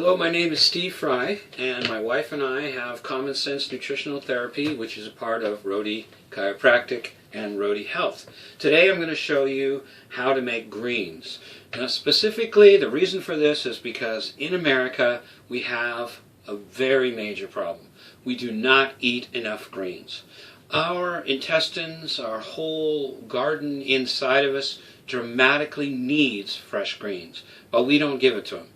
Hello, my name is Steve Fry, and my wife and I have Common Sense Nutritional Therapy, which is a part of Rody Chiropractic and Rody Health. Today I'm going to show you how to make greens. Now specifically, the reason for this is because in America we have a very major problem. We do not eat enough greens. Our intestines, our whole garden inside of us dramatically needs fresh greens, but we don't give it to them.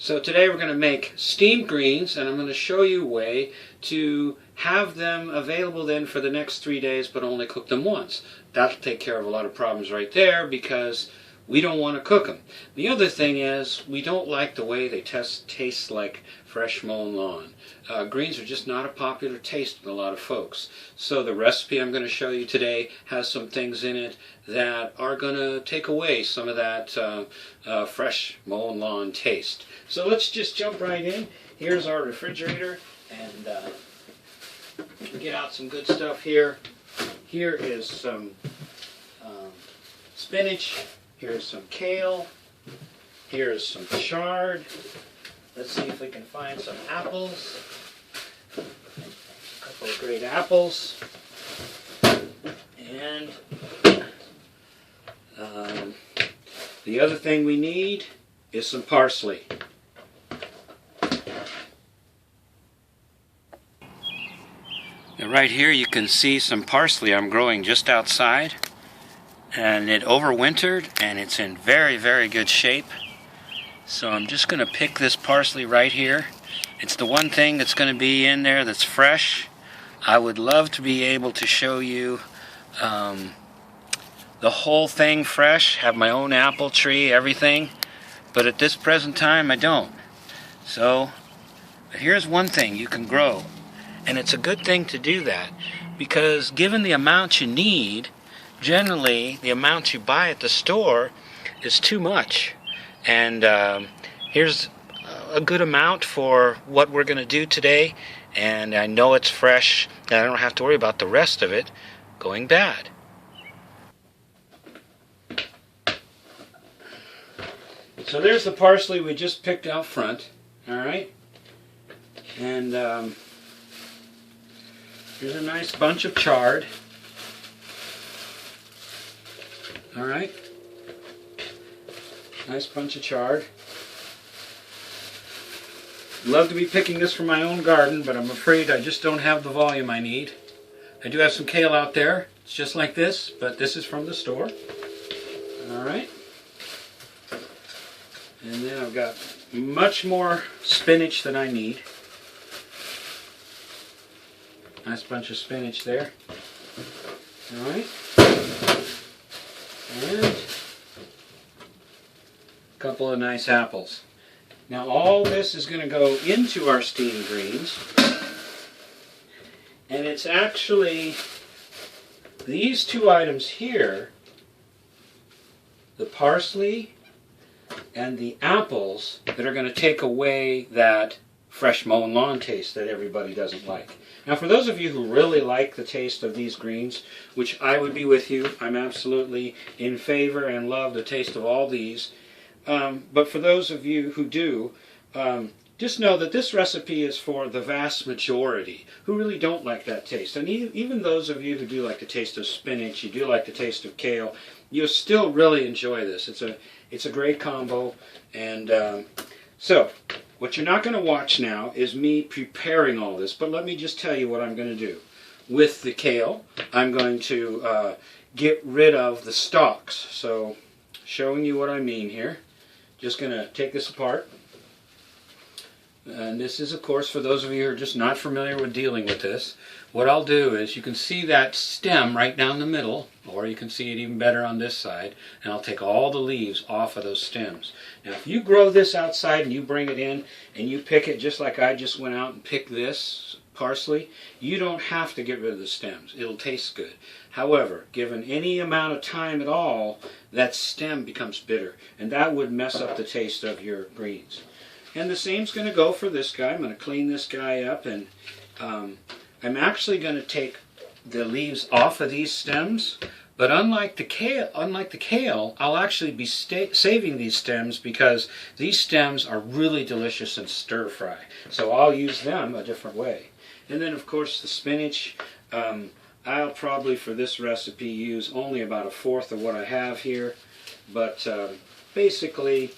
So today we're going to make steamed greens, and I'm going to show you a way to have them available then for the next 3 days, but only cook them once. That'll take care of a lot of problems right there because we don't want to cook them. The other thing is we don't like the way they taste like fresh mown lawn. Greens are just not a popular taste with a lot of folks. So the recipe I'm going to show you today has some things in it that are going to take away some of that fresh mown lawn taste. So let's just jump right in. Here's our refrigerator, and get out some good stuff here. Here is some spinach. Here's some kale. Here's some chard. Let's see if we can find some apples. A couple of great apples. And the other thing we need is some parsley. Now right here you can see some parsley I'm growing just outside. And it overwintered, and it's in very, very good shape. So I'm just going to pick this parsley right here. It's the one thing that's going to be in there that's fresh. I would love to be able to show you the whole thing fresh, have my own apple tree, everything. But at this present time, I don't. So here's one thing you can grow. And it's a good thing to do that, because given the amount you need, generally, the amount you buy at the store is too much. And here's a good amount for what we're going to do today. And I know it's fresh, and I don't have to worry about the rest of it going bad. So there's the parsley we just picked out front. Alright? And here's a nice bunch of chard. Alright, nice bunch of chard. Love to be picking this from my own garden, but I'm afraid I just don't have the volume I need. I do have some kale out there. It's just like this, but this is from the store. Alright. And then I've got much more spinach than I need. Nice bunch of spinach there. Alright. And a couple of nice apples. Now all this is going to go into our steamed greens, and it's actually these two items here, the parsley and the apples, that are going to take away that fresh mown lawn taste that everybody doesn't like. Now for those of you who really like the taste of these greens, which I would be with you, I'm absolutely in favor and love the taste of all these. But for those of you who do, just know that this recipe is for the vast majority who really don't like that taste. And even those of you who do like the taste of spinach, you do like the taste of kale, you'll still really enjoy this. It's a great combo. And so what you're not going to watch now is me preparing all this, but let me just tell you what I'm going to do. With the kale, I'm going to get rid of the stalks. So, showing you what I mean here. Just going to take this apart. And this is, of course, for those of you who are just not familiar with dealing with this. What I'll do is, you can see that stem right down the middle, or you can see it even better on this side, and I'll take all the leaves off of those stems. Now if you grow this outside and you bring it in and you pick it just like I just went out and picked this parsley, you don't have to get rid of the stems. It'll taste good. However, given any amount of time at all, that stem becomes bitter, and that would mess up the taste of your greens. And the same's going to go for this guy. I'm going to clean this guy up, and I'm actually going to take the leaves off of these stems, But unlike the kale, I'll actually be saving these stems because these stems are really delicious in stir fry. So I'll use them a different way. And then of course the spinach. I'll probably for this recipe use only about a fourth of what I have here. But basically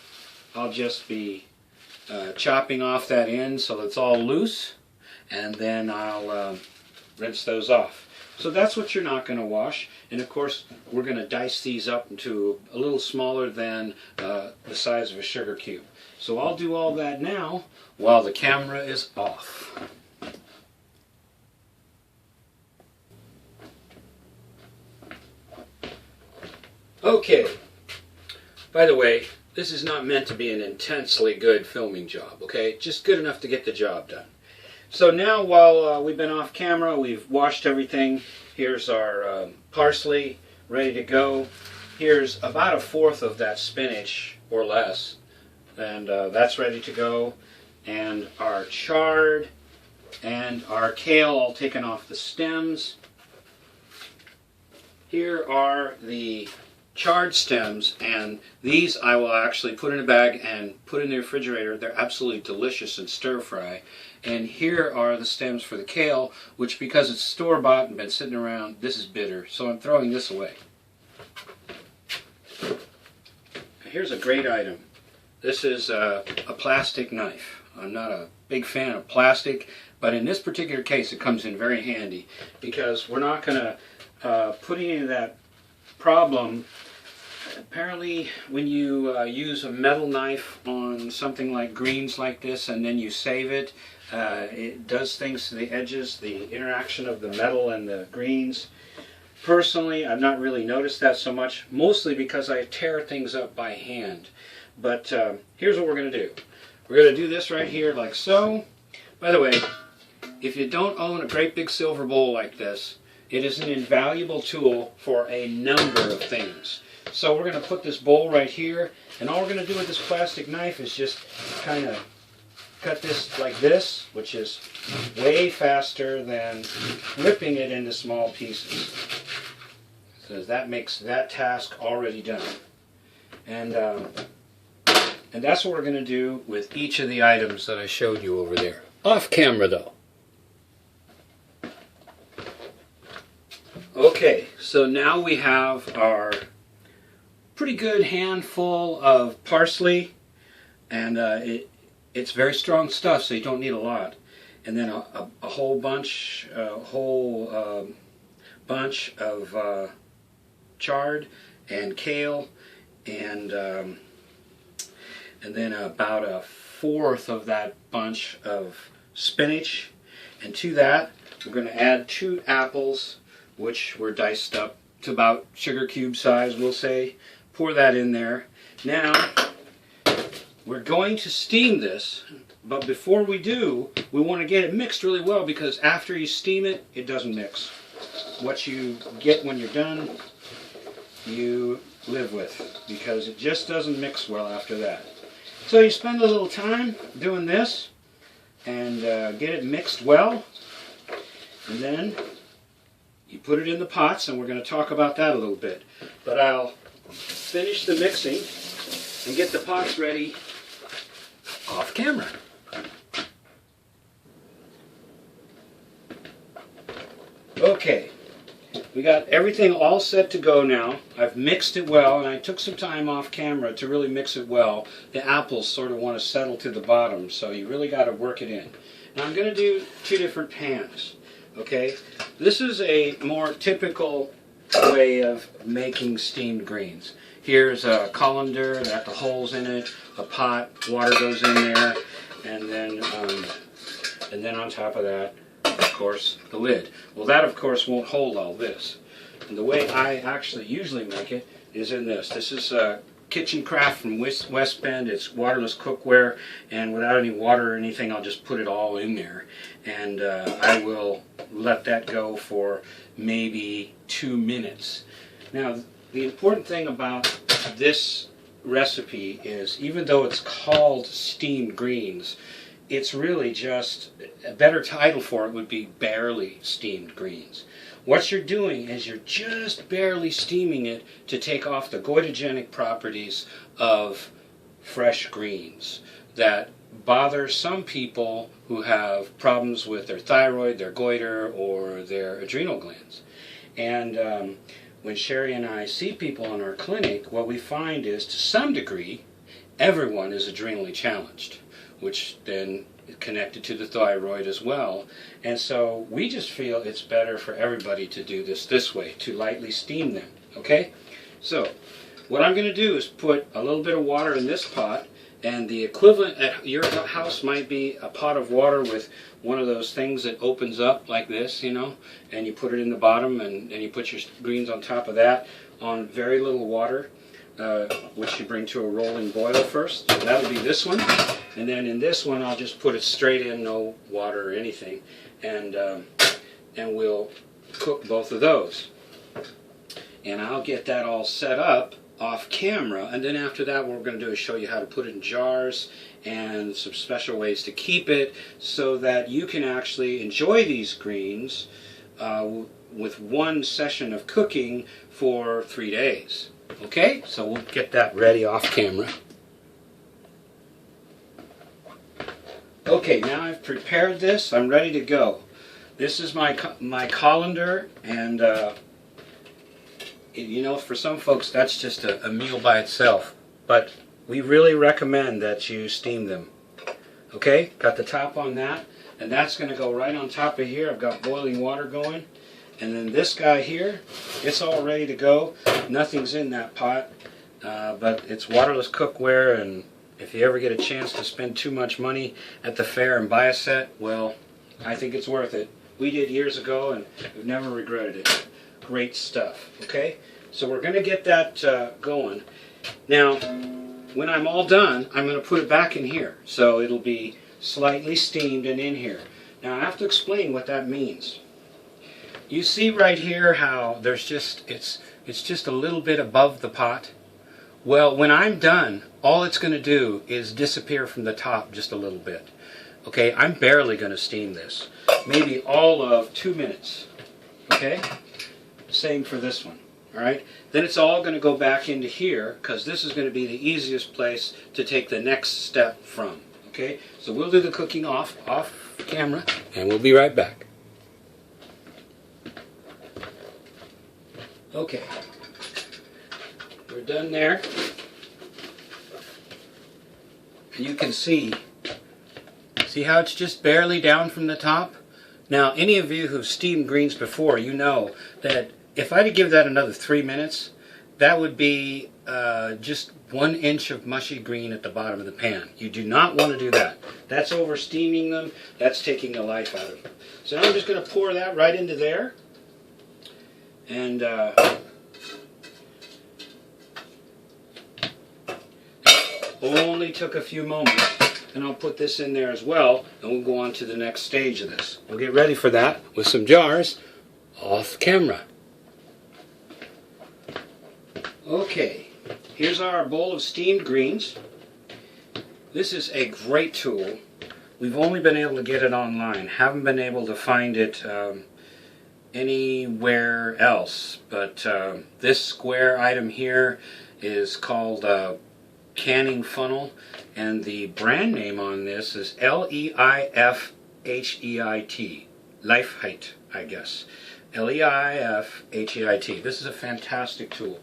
I'll just be chopping off that end so it's all loose, and then I'll rinse those off. So that's what you're not going to wash. And of course we're going to dice these up into a little smaller than the size of a sugar cube. So I'll do all that now while the camera is off. Okay, by the way, this is not meant to be an intensely good filming job, okay? Just good enough to get the job done. So now while we've been off camera, we've washed everything. Here's our parsley ready to go. Here's about a fourth of that spinach or less, and that's ready to go. And our chard and our kale all taken off the stems. Here are the chard stems, and these I will actually put in a bag and put in the refrigerator. They're absolutely delicious in stir fry. And here are the stems for the kale, which because it's store-bought and been sitting around, this is bitter, so I'm throwing this away. Here's a great item. This is a plastic knife. I'm not a big fan of plastic, but in this particular case it comes in very handy because we're not going to put any of that problem. Apparently when you use a metal knife on something like greens like this and then you save it, it does things to the edges, the interaction of the metal and the greens. Personally, I've not really noticed that so much, mostly because I tear things up by hand. But here's what we're going to do. We're going to do this right here like so. By the way, if you don't own a great big silver bowl like this, it is an invaluable tool for a number of things. So we're going to put this bowl right here, and all we're going to do with this plastic knife is just kind of cut this like this, which is way faster than ripping it into small pieces. So that makes that task already done. And that's what we're going to do with each of the items that I showed you over there. Off camera though. Okay, so now we have our pretty good handful of parsley, and it's very strong stuff, so you don't need a lot. And then a whole bunch of chard and kale, and then about a fourth of that bunch of spinach. And to that, we're going to add 2 apples, which were diced up to about sugar cube size, we'll say. Pour that in there. Now, we're going to steam this, but before we do, we want to get it mixed really well, because after you steam it, it doesn't mix. What you get when you're done, you live with, because it just doesn't mix well after that. So you spend a little time doing this, and get it mixed well, and then you put it in the pots, and we're going to talk about that a little bit. But I'll finish the mixing and get the pots ready off camera. Okay, we got everything all set to go now. I've mixed it well, and I took some time off camera to really mix it well. The apples sort of want to settle to the bottom, so you really got to work it in. Now I'm going to do 2 different pans. Okay, this is a more typical way of making steamed greens. Here's a colander that has the holes in it, a pot, water goes in there, and then on top of that, of course, the lid. Well, that of course won't hold all this. And the way I actually usually make it is in this. This is Kitchen Craft from West Bend. It's waterless cookware, and without any water or anything, I'll just put it all in there. And I will let that go for maybe 2 minutes. Now, the important thing about this recipe is, even though it's called steamed greens, it's really just, a better title for it would be barely steamed greens. what you're doing is you're just barely steaming it to take off the goitogenic properties of fresh greens that bother some people who have problems with their thyroid, their goiter, or their adrenal glands. And when Sherry and I see people in our clinic, what we find is, to some degree, everyone is adrenally challenged, which then is connected to the thyroid as well. And so we just feel it's better for everybody to do this way, to lightly steam them. Okay? So what I'm going to do is put a little bit of water in this pot, and the equivalent at your house might be a pot of water with one of those things that opens up like this, you know, and you put it in the bottom, and you put your greens on top of that on very little water, which you bring to a rolling boil first. So that'll be this one. And then in this one, I'll just put it straight in, no water or anything, and we'll cook both of those. And I'll get that all set up off camera, and then after that what we're going to do is show you how to put it in jars and some special ways to keep it so that you can actually enjoy these greens with one session of cooking for 3 days. Okay, so we'll get that ready off camera. Okay, now I've prepared this. I'm ready to go. This is my colander, and you know, for some folks that's just a meal by itself, but we really recommend that you steam them. Okay, got the top on that, and that's going to go right on top of here. I've got boiling water going, and then this guy here, it's all ready to go. Nothing's in that pot, but it's waterless cookware, and if you ever get a chance to spend too much money at the fair and buy a set, well, I think it's worth it. We did years ago, and we've never regretted it. Great stuff. Okay, so we're going to get that going. Now, when I'm all done, I'm going to put it back in here, so it'll be slightly steamed and in here. Now, I have to explain what that means. You see right here how there's just it's just a little bit above the pot. Well, when I'm done, all it's going to do is disappear from the top just a little bit. Okay, I'm barely going to steam this. Maybe all of 2 minutes. Okay? Same for this one. Alright? Then it's all going to go back into here, because this is going to be the easiest place to take the next step from. Okay? So we'll do the cooking off camera, and we'll be right back. Okay. We're done there. You can see how it's just barely down from the top? Now, any of you who've steamed greens before, you know that if I had to give that another 3 minutes, that would be just 1 inch of mushy green at the bottom of the pan. You do not want to do that. That's over steaming them. That's taking the life out of them. So now I'm just going to pour that right into there. And only took a few moments. And I'll put this in there as well, and we'll go on to the next stage of this. We'll get ready for that with some jars off camera. Okay, here's our bowl of steamed greens. This is a great tool. We've only been able to get it online. Haven't been able to find it anywhere else. But this square item here is called canning funnel, and the brand name on this is Leifheit. Leifheit, I guess. Leifheit. This is a fantastic tool.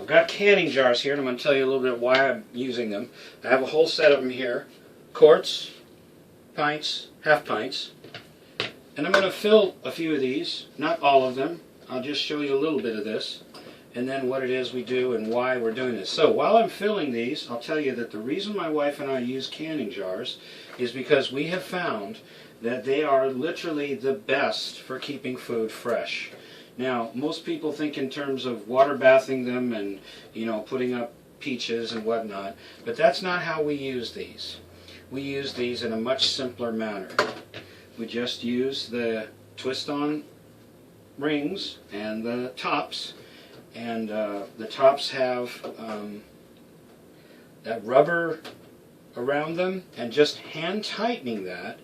I've got canning jars here, and I'm going to tell you a little bit why I'm using them. I have a whole set of them here. Quarts, pints, half pints. And I'm going to fill a few of these, not all of them. I'll just show you a little bit of this, and then what it is we do and why we're doing this. So while I'm filling these, I'll tell you that the reason my wife and I use canning jars is because we have found that they are literally the best for keeping food fresh. Now, most people think in terms of water bathing them and, you know, putting up peaches and whatnot, but that's not how we use these. We use these in a much simpler manner. We just use the twist-on rings and the tops, and the tops have that rubber around them, and just hand tightening that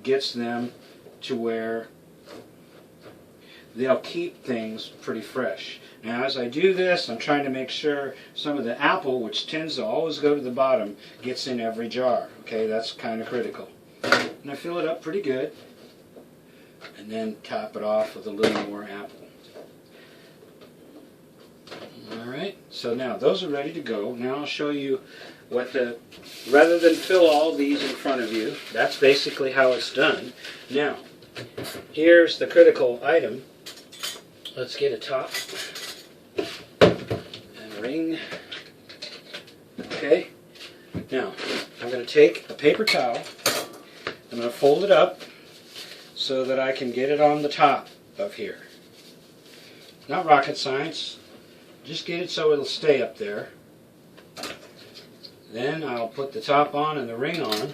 gets them to where they'll keep things pretty fresh. Now as I do this, I'm trying to make sure some of the apple, which tends to always go to the bottom, gets in every jar. Okay, that's kind of critical. And I fill it up pretty good, and then top it off with a little more apple. Alright, so now those are ready to go. Now I'll show you what rather than fill all these in front of you, that's basically how it's done. Now, here's the critical item. Let's get a top and a ring. Okay, now I'm going to take a paper towel. I'm going to fold it up so that I can get it on the top of here. Not rocket science. Just get it so it'll stay up there. Then I'll put the top on and the ring on,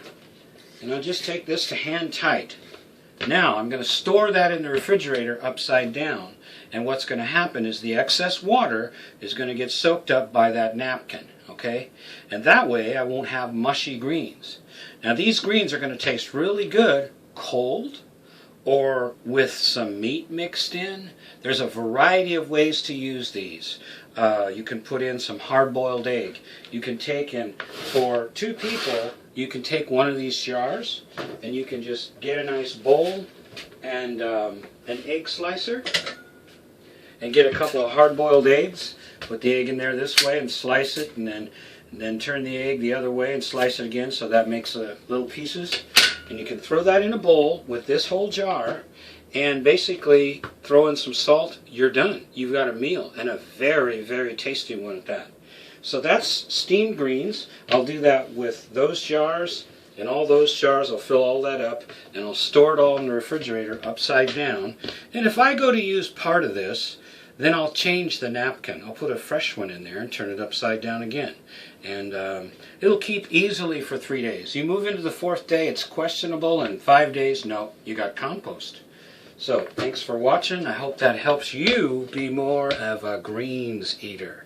and I'll just take this to hand tight. Now I'm going to store that in the refrigerator upside down, and what's going to happen is the excess water is going to get soaked up by that napkin, okay? And that way I won't have mushy greens. Now these greens are going to taste really good cold or with some meat mixed in. There's a variety of ways to use these. You can put in some hard-boiled egg. You can take in, for 2 people, you can take one of these jars and you can just get a nice bowl and an egg slicer and get a couple of hard-boiled eggs. Put the egg in there this way and slice it, and then turn the egg the other way and slice it again, so that makes little pieces. And you can throw that in a bowl with this whole jar and basically throw in some salt. You're done. You've got a meal, and a very, very tasty one at that. So that's steamed greens. I'll do that with those jars and all those jars. I'll fill all that up and I'll store it all in the refrigerator upside down. And if I go to use part of this, then I'll change the napkin. I'll put a fresh one in there and turn it upside down again. And it'll keep easily for 3 days. You move into the 4th day, it's questionable, and 5 days, no, you got compost. So, thanks for watching. I hope that helps you be more of a greens eater.